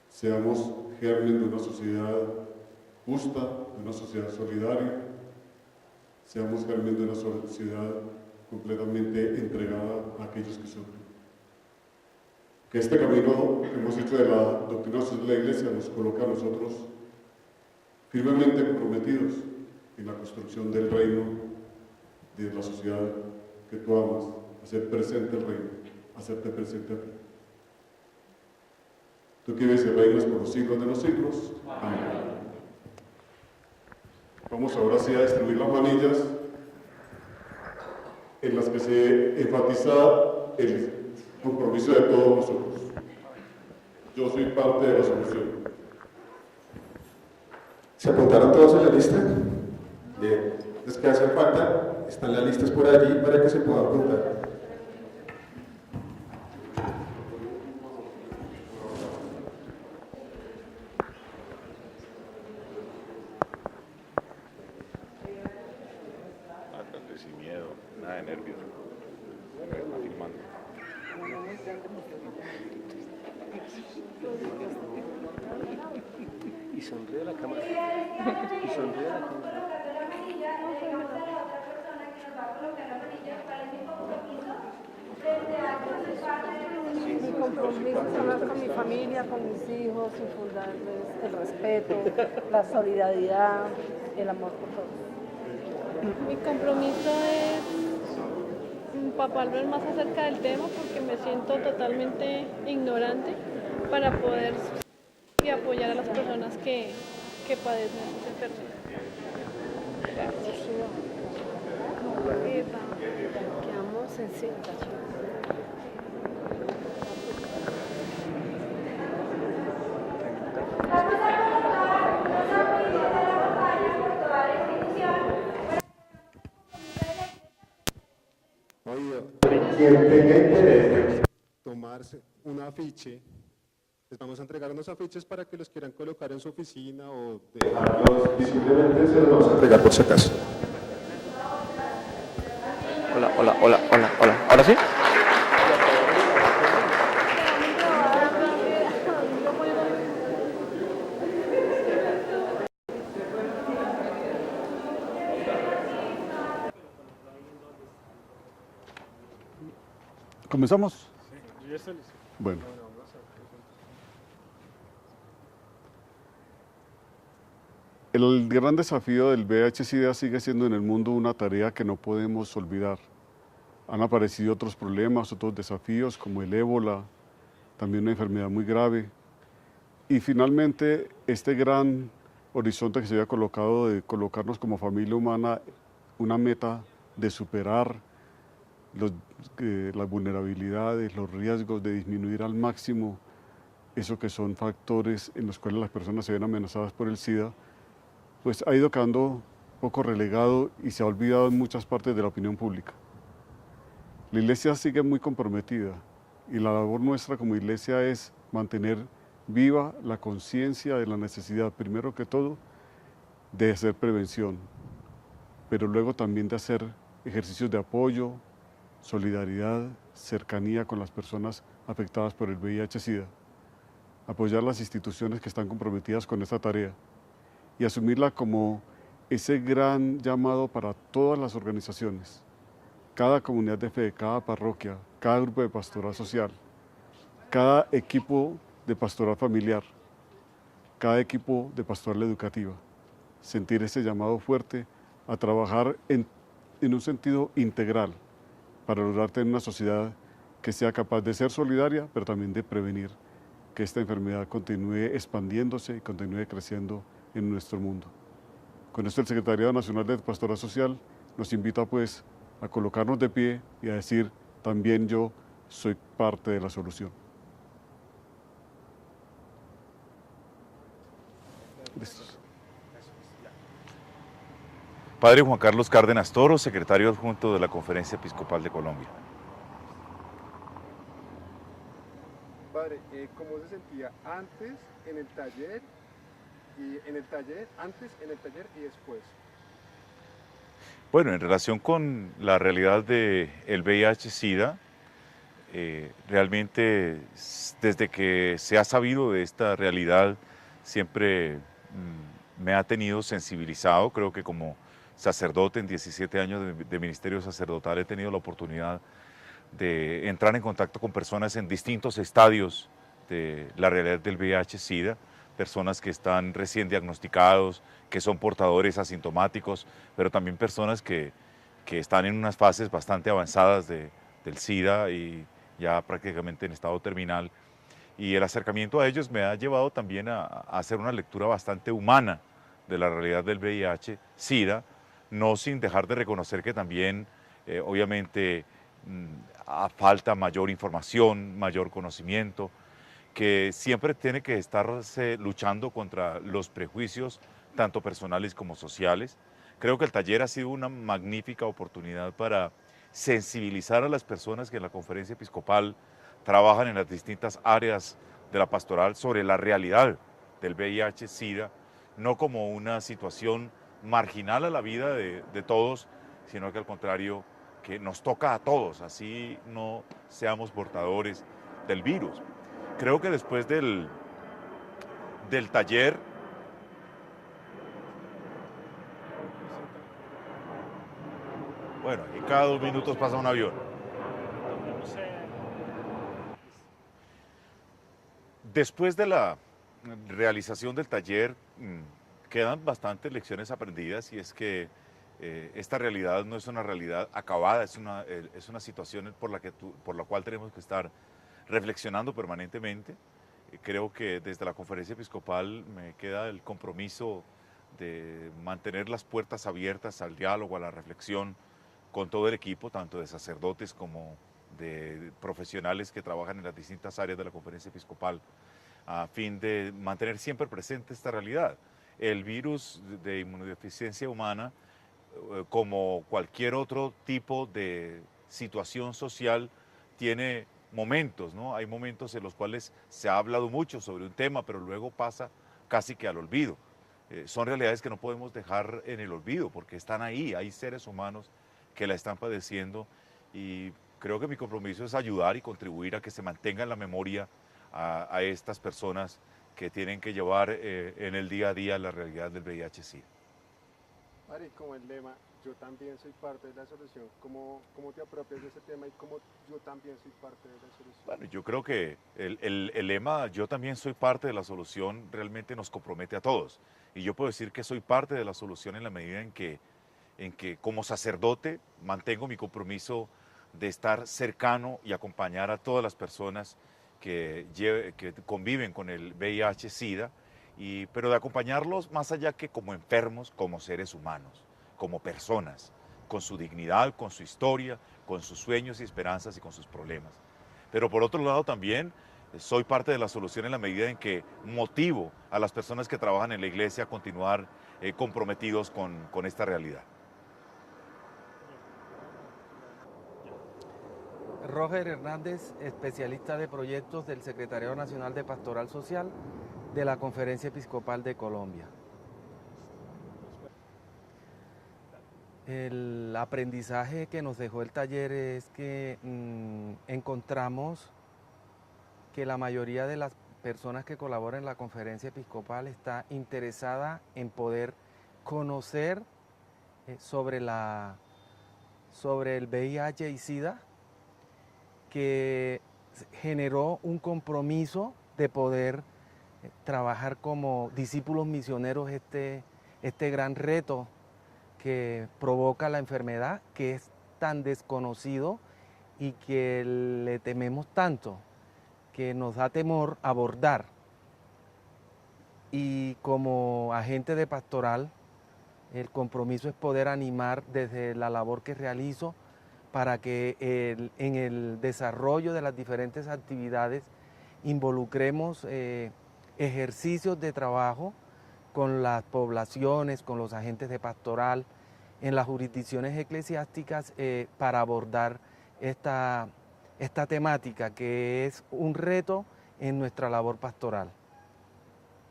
seamos germen de una sociedad justa, de una sociedad solidaria, seamos germen de una sociedad completamente entregada a aquellos que sufren. Que este camino que hemos hecho de la doctrina social de la Iglesia nos coloca a nosotros firmemente comprometidos en la construcción del reino, de la sociedad que tú amas, hacer presente el reino, hacerte presente a ti. Tú que vives y reinas por los siglos de los siglos. Amén. Vamos ahora sí a distribuir las manillas en las que se enfatiza el compromiso de todos nosotros. Yo soy parte de la solución. ¿Se apuntaron todos en la lista? Bien. Los que hacen falta están las listas por allí para que se puedan apuntar. Sin miedo, nada de nervios. Está filmando. Y sonríe a la cámara. Y sonríe a la cámara. Mi compromiso es hablar con mi familia, con mis hijos, infundarles el respeto, la solidaridad, el amor por todos. Mi compromiso es empaparme más acerca del tema porque me siento totalmente ignorante para poder y apoyar a las personas que padecen esta enfermedad. Gracias. Quedamos en cita. Vamos a convocar los apoyos de la campaña por toda la institución un afiche. Les vamos a entregar unos afiches para que los quieran colocar en su oficina o dejarlos visiblemente, se los vamos a entregar por si acaso. Hola, hola, hola, hola, hola. ¿Ahora sí? ¿Comenzamos? Bueno. El gran desafío del VIH-Sida sigue siendo en el mundo una tarea que no podemos olvidar. Han aparecido otros problemas, otros desafíos como el ébola, también una enfermedad muy grave. Y finalmente, este gran horizonte que se había colocado de colocarnos como familia humana una meta de superar las vulnerabilidades, los riesgos, de disminuir al máximo eso que son factores en los cuales las personas se ven amenazadas por el SIDA, pues ha ido quedando un poco relegado y se ha olvidado en muchas partes de la opinión pública. La Iglesia sigue muy comprometida y la labor nuestra como Iglesia es mantener viva la conciencia de la necesidad, primero que todo, de hacer prevención, pero luego también de hacer ejercicios de apoyo, solidaridad, cercanía con las personas afectadas por el VIH-Sida, apoyar las instituciones que están comprometidas con esta tarea y asumirla como ese gran llamado para todas las organizaciones, cada comunidad de fe, cada parroquia, cada grupo de pastoral social, cada equipo de pastoral familiar, cada equipo de pastoral educativa, sentir ese llamado fuerte a trabajar en un sentido integral para lograr tener una sociedad que sea capaz de ser solidaria, pero también de prevenir que esta enfermedad continúe expandiéndose y continúe creciendo en nuestro mundo. Con esto el Secretariado Nacional de Pastoral Social nos invita pues a colocarnos de pie y a decir, también yo soy parte de la solución. ¿Listos? Padre Juan Carlos Cárdenas Toro, secretario adjunto de la Conferencia Episcopal de Colombia. Padre, ¿cómo se sentía antes en el taller antes en el taller y después? Bueno, en relación con la realidad del VIH-Sida, realmente desde que se ha sabido de esta realidad siempre me ha tenido sensibilizado. Creo que como sacerdote en 17 años de ministerio sacerdotal he tenido la oportunidad de entrar en contacto con personas en distintos estadios de la realidad del VIH-Sida, personas que están recién diagnosticados, que son portadores asintomáticos, pero también personas que están en unas fases bastante avanzadas del SIDA y ya prácticamente en estado terminal. Y el acercamiento a ellos me ha llevado también a hacer una lectura bastante humana de la realidad del VIH-Sida, no sin dejar de reconocer que también, obviamente, falta mayor información, mayor conocimiento, que siempre tiene que estarse luchando contra los prejuicios, tanto personales como sociales. Creo que el taller ha sido una magnífica oportunidad para sensibilizar a las personas que en la Conferencia Episcopal trabajan en las distintas áreas de la pastoral sobre la realidad del VIH-Sida, no como una situación marginal a la vida de todos, sino que al contrario, que nos toca a todos, así no seamos portadores del virus. Creo que después del taller, bueno, y cada 2 minutos pasa un avión. Después de la realización del taller, quedan bastantes lecciones aprendidas, y es que esta realidad no es una realidad acabada, es una situación por la cual tenemos que estar reflexionando permanentemente. Creo que desde la Conferencia Episcopal me queda el compromiso de mantener las puertas abiertas al diálogo, a la reflexión con todo el equipo, tanto de sacerdotes como de profesionales que trabajan en las distintas áreas de la Conferencia Episcopal, a fin de mantener siempre presente esta realidad. El virus de inmunodeficiencia humana, como cualquier otro tipo de situación social, tiene momentos, ¿no? Hay momentos en los cuales se ha hablado mucho sobre un tema, pero luego pasa casi que al olvido. Son realidades que no podemos dejar en el olvido porque están ahí, hay seres humanos que la están padeciendo y creo que mi compromiso es ayudar y contribuir a que se mantenga en la memoria a estas personas que tienen que llevar en el día a día la realidad del VIH-Sida. Mari, como el lema, yo también soy parte de la solución, ¿cómo te apropias de ese tema y cómo yo también soy parte de la solución? Bueno, yo creo que el lema yo también soy parte de la solución realmente nos compromete a todos. Y yo puedo decir que soy parte de la solución en la medida en que como sacerdote mantengo mi compromiso de estar cercano y acompañar a todas las personas que conviven con el VIH-Sida, pero de acompañarlos más allá que como enfermos, como seres humanos, como personas, con su dignidad, con su historia, con sus sueños y esperanzas y con sus problemas. Pero por otro lado también soy parte de la solución en la medida en que motivo a las personas que trabajan en la iglesia a continuar comprometidos con esta realidad. Roger Hernández, especialista de proyectos del Secretariado Nacional de Pastoral Social de la Conferencia Episcopal de Colombia. El aprendizaje que nos dejó el taller es que encontramos que la mayoría de las personas que colaboran en la Conferencia Episcopal está interesada en poder conocer sobre el VIH y SIDA, que generó un compromiso de poder trabajar como discípulos misioneros este gran reto que provoca la enfermedad, que es tan desconocido y que le tememos tanto, que nos da temor abordar. Y como agente de pastoral, el compromiso es poder animar desde la labor que realizo para que en el desarrollo de las diferentes actividades involucremos ejercicios de trabajo con las poblaciones, con los agentes de pastoral, en las jurisdicciones eclesiásticas para abordar esta temática que es un reto en nuestra labor pastoral.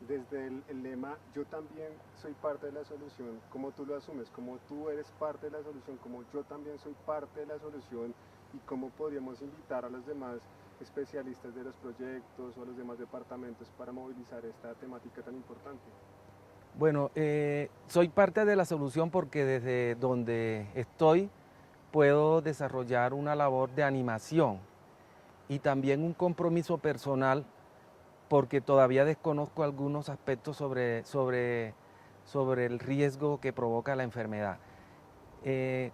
Desde el lema, yo también soy parte de la solución, ¿cómo tú lo asumes? ¿Cómo tú eres parte de la solución? ¿Cómo yo también soy parte de la solución? ¿Y cómo podríamos invitar a los demás especialistas de los proyectos o a los demás departamentos para movilizar esta temática tan importante? Bueno, soy parte de la solución porque desde donde estoy puedo desarrollar una labor de animación y también un compromiso personal porque todavía desconozco algunos aspectos sobre el riesgo que provoca la enfermedad.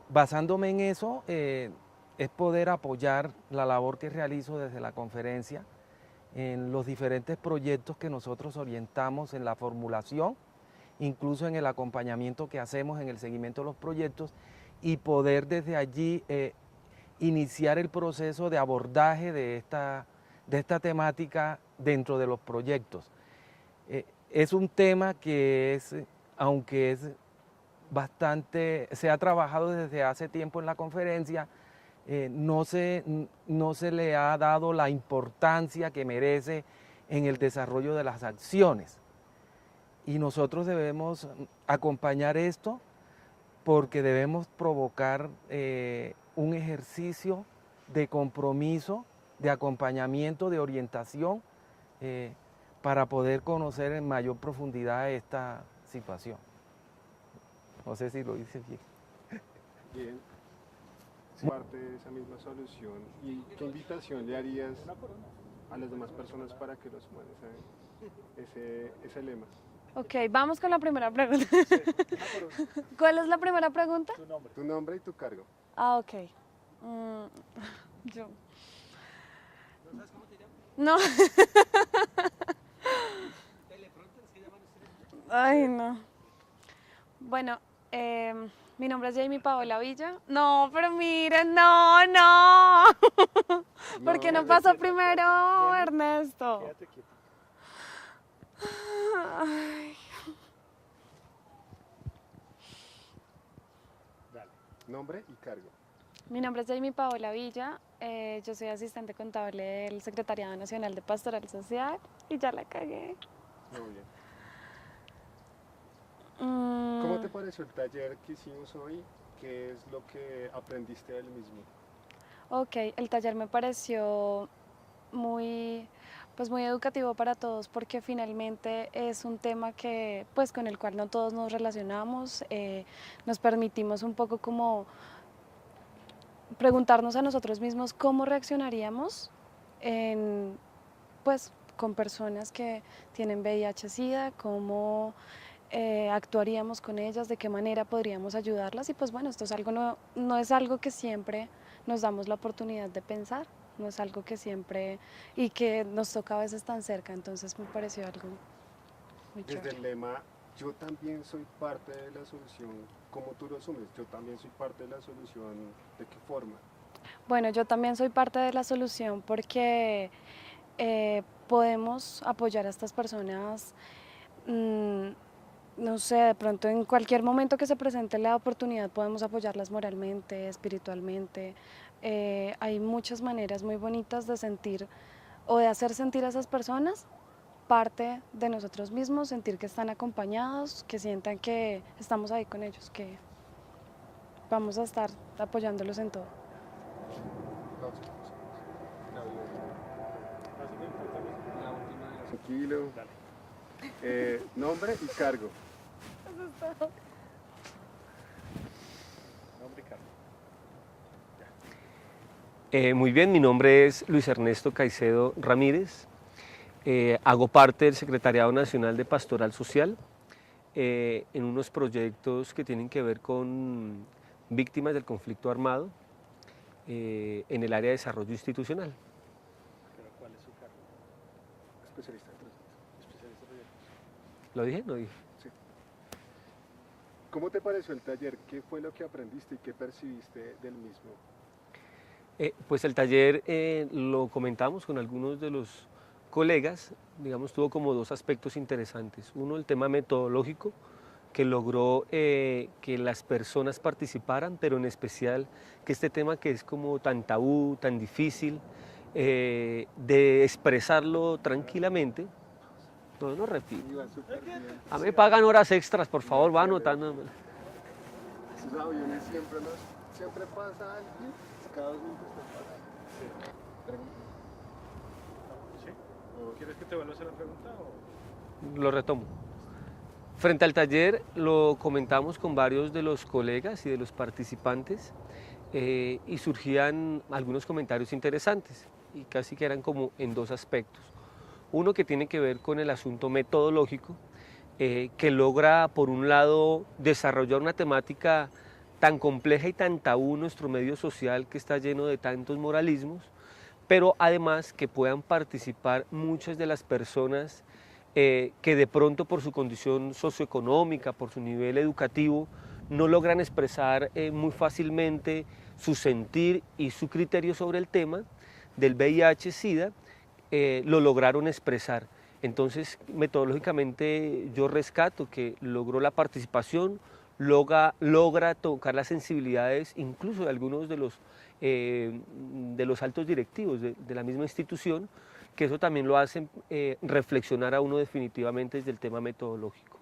Basándome en eso, es poder apoyar la labor que realizo desde la conferencia en los diferentes proyectos que nosotros orientamos en la formulación, incluso en el acompañamiento que hacemos en el seguimiento de los proyectos y poder desde allí iniciar el proceso de abordaje de esta temática dentro de los proyectos. Es un tema que aunque es bastante, se ha trabajado desde hace tiempo en la conferencia, no se le ha dado la importancia que merece en el desarrollo de las acciones. Y nosotros debemos acompañar esto porque debemos provocar un ejercicio de compromiso, de acompañamiento, de orientación, para poder conocer en mayor profundidad esta situación. No sé si lo hice bien. Bien, parte de esa misma solución. ¿Y qué invitación le harías a las demás personas para que lo sumen ese lema? Ok, vamos con la primera pregunta. ¿Cuál es la primera pregunta? Tu nombre y tu cargo. Ah, ok. Yo. ¿No sabes cómo te llamas? No. Ay, no. Bueno, mi nombre es Jamie Paola Villa. No, pero miren, no. ¿Por qué no pasó primero, Ernesto? Quédate quieto. Ay. Dale. Nombre y cargo. Mi nombre es Jamie Paola Villa. Yo soy asistente contable del Secretariado Nacional de Pastoral Social y ya la cagué. Muy bien. ¿Cómo te pareció el taller que hicimos hoy? ¿Qué es lo que aprendiste del mismo? Ok, el taller me pareció pues muy educativo para todos porque finalmente es un tema que, pues, con el cual no todos nos relacionamos, nos permitimos un poco como preguntarnos a nosotros mismos cómo reaccionaríamos pues, con personas que tienen VIH-Sida, cómo actuaríamos con ellas, de qué manera podríamos ayudarlas y pues bueno, esto es algo no es algo que siempre nos damos la oportunidad de pensar, no es algo que siempre y que nos toca a veces tan cerca, entonces me pareció algo muy Desde chévere. el lema, yo también soy parte de la solución, ¿cómo tú lo asumes? Yo también soy parte de la solución, ¿de qué forma? Bueno, yo también soy parte de la solución porque podemos apoyar a estas personas, no sé, de pronto en cualquier momento que se presente la oportunidad podemos apoyarlas moralmente, espiritualmente. Hay muchas maneras muy bonitas de sentir o de hacer sentir a esas personas parte de nosotros mismos, sentir que están acompañados, que sientan que estamos ahí con ellos, que vamos a estar apoyándolos en todo. Tranquilo. Nombre y cargo. Muy bien, mi nombre es Luis Ernesto Caicedo Ramírez, hago parte del Secretariado Nacional de Pastoral Social en unos proyectos que tienen que ver con víctimas del conflicto armado en el área de desarrollo institucional. ¿Cuál es su cargo? Especialista de proyectos. ¿Lo dije? No dije. Sí. ¿Cómo te pareció el taller? ¿Qué fue lo que aprendiste y qué percibiste del mismo? Pues el taller lo comentamos con algunos de los colegas, digamos, tuvo como dos aspectos interesantes. Uno, el tema metodológico, que logró que las personas participaran, pero en especial que este tema que es como tan tabú, tan difícil, de expresarlo tranquilamente. No repito. A mí me pagan horas extras, por favor, va anotando. Esos aviones siempre pasa algo. Cada 2 minutos te pasa. ¿Sí? ¿O quieres que te vuelva a hacer la pregunta? Lo retomo. Frente al taller lo comentamos con varios de los colegas y de los participantes y surgían algunos comentarios interesantes y casi que eran como en dos aspectos. Uno que tiene que ver con el asunto metodológico, que logra por un lado desarrollar una temática tan compleja y tan tabú en nuestro medio social que está lleno de tantos moralismos, pero además que puedan participar muchas de las personas que de pronto por su condición socioeconómica, por su nivel educativo, no logran expresar muy fácilmente su sentir y su criterio sobre el tema del VIH-Sida, lo lograron expresar. Entonces, metodológicamente yo rescato que logró la participación, logra tocar las sensibilidades incluso de algunos de los altos directivos de la misma institución, que eso también lo hace reflexionar a uno definitivamente desde el tema metodológico.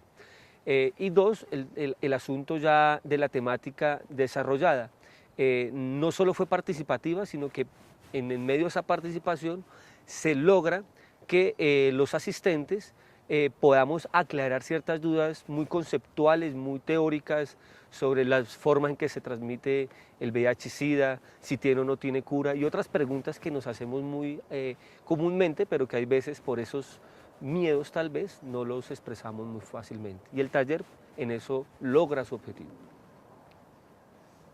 Y dos, el asunto ya de la temática desarrollada. No solo fue participativa, sino que en medio de esa participación se logra que los asistentes podamos aclarar ciertas dudas muy conceptuales, muy teóricas sobre las formas en que se transmite el VIH-Sida, si tiene o no tiene cura y otras preguntas que nos hacemos muy comúnmente, pero que hay veces por esos miedos tal vez no los expresamos muy fácilmente. Y el taller en eso logra su objetivo.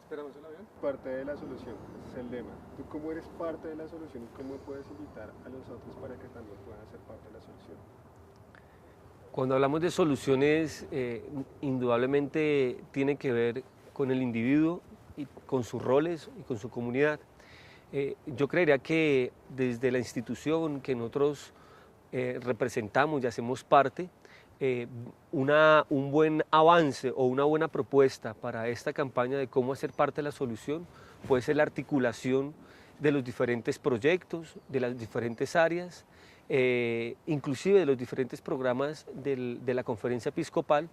Esperamos el avión. Parte de la solución, es el lema. ¿Tú cómo eres parte de la solución y cómo puedes invitar a los otros para que también puedan ser parte de la solución? Cuando hablamos de soluciones, indudablemente tiene que ver con el individuo y con sus roles y con su comunidad. Yo creería que desde la institución que nosotros representamos y hacemos parte, un buen avance o una buena propuesta para esta campaña de cómo hacer parte de la solución puede ser la articulación de los diferentes proyectos, de las diferentes áreas, inclusive de los diferentes programas de la Conferencia Episcopal,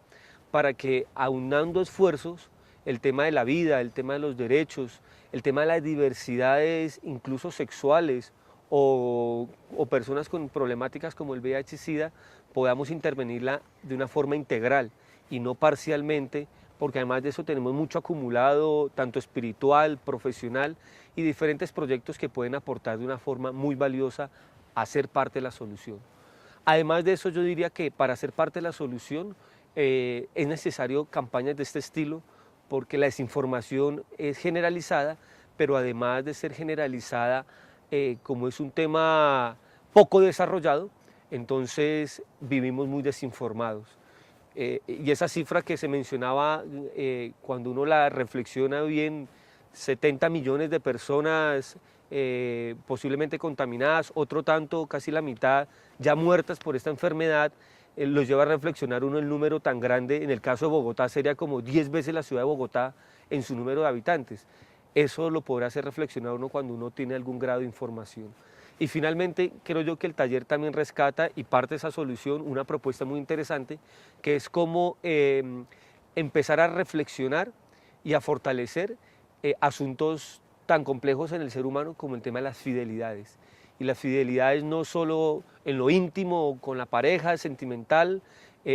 para que, aunando esfuerzos, el tema de la vida, el tema de los derechos, el tema de las diversidades incluso sexuales o personas con problemáticas como el VIH-Sida, podamos intervenirla de una forma integral y no parcialmente, porque además de eso tenemos mucho acumulado, tanto espiritual, profesional y diferentes proyectos que pueden aportar de una forma muy valiosa a ser parte de la solución. Además de eso, yo diría que para ser parte de la solución es necesario campañas de este estilo, porque la desinformación es generalizada, pero además de ser generalizada, como es un tema poco desarrollado, entonces vivimos muy desinformados. Y esa cifra que se mencionaba, cuando uno la reflexiona bien, 70 millones de personas posiblemente contaminadas, otro tanto, casi la mitad, ya muertas por esta enfermedad, los lleva a reflexionar uno el número tan grande. En el caso de Bogotá sería como 10 veces la ciudad de Bogotá en su número de habitantes. Eso lo podrá hacer reflexionar uno cuando uno tiene algún grado de información. Y finalmente, creo yo que el taller también rescata y parte de esa solución una propuesta muy interesante, que es cómo empezar a reflexionar y a fortalecer asuntos tan complejos en el ser humano como el tema de las fidelidades. Y las fidelidades no solo en lo íntimo, con la pareja, sentimental,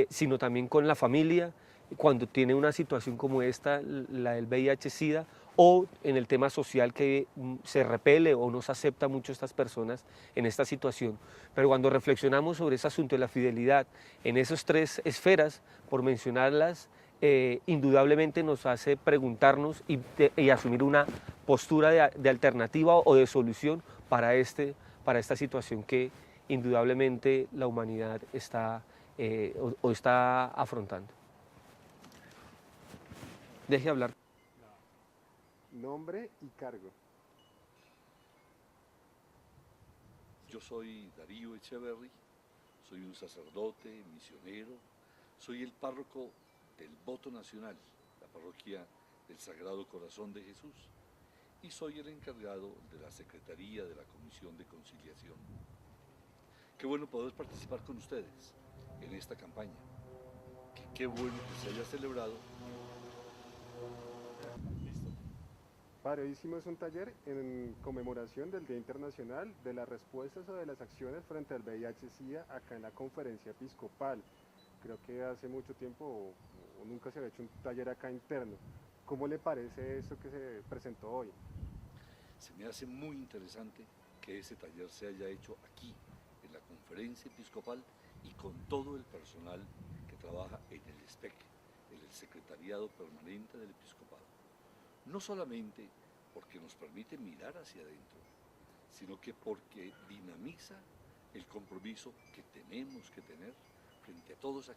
sino también con la familia, cuando tiene una situación como esta, la del VIH-Sida, o en el tema social que se repele o no se acepta mucho a estas personas en esta situación. Pero cuando reflexionamos sobre ese asunto de la fidelidad en esas tres esferas, por mencionarlas, indudablemente nos hace preguntarnos y asumir una postura de alternativa o de solución para esta situación que indudablemente la humanidad está afrontando. Deje hablar. Nombre y cargo. Yo soy Darío Echeverry, soy un sacerdote, misionero, soy el párroco del Voto Nacional, la parroquia del Sagrado Corazón de Jesús, y soy el encargado de la Secretaría de la Comisión de Conciliación. Qué bueno poder participar con ustedes en esta campaña. Qué bueno que se haya celebrado. Padre, hoy hicimos un taller en conmemoración del Día Internacional de las respuestas o de las acciones frente al VIH-Sida acá en la Conferencia Episcopal. Creo que hace mucho tiempo o nunca se había hecho un taller acá interno. ¿Cómo le parece esto que se presentó hoy? Se me hace muy interesante que ese taller se haya hecho aquí, en la Conferencia Episcopal y con todo el personal que trabaja en el SPEC, en el Secretariado Permanente del Episcopado. No solamente porque nos permite mirar hacia adentro, sino que porque dinamiza el compromiso que tenemos que tener frente a todos aquellos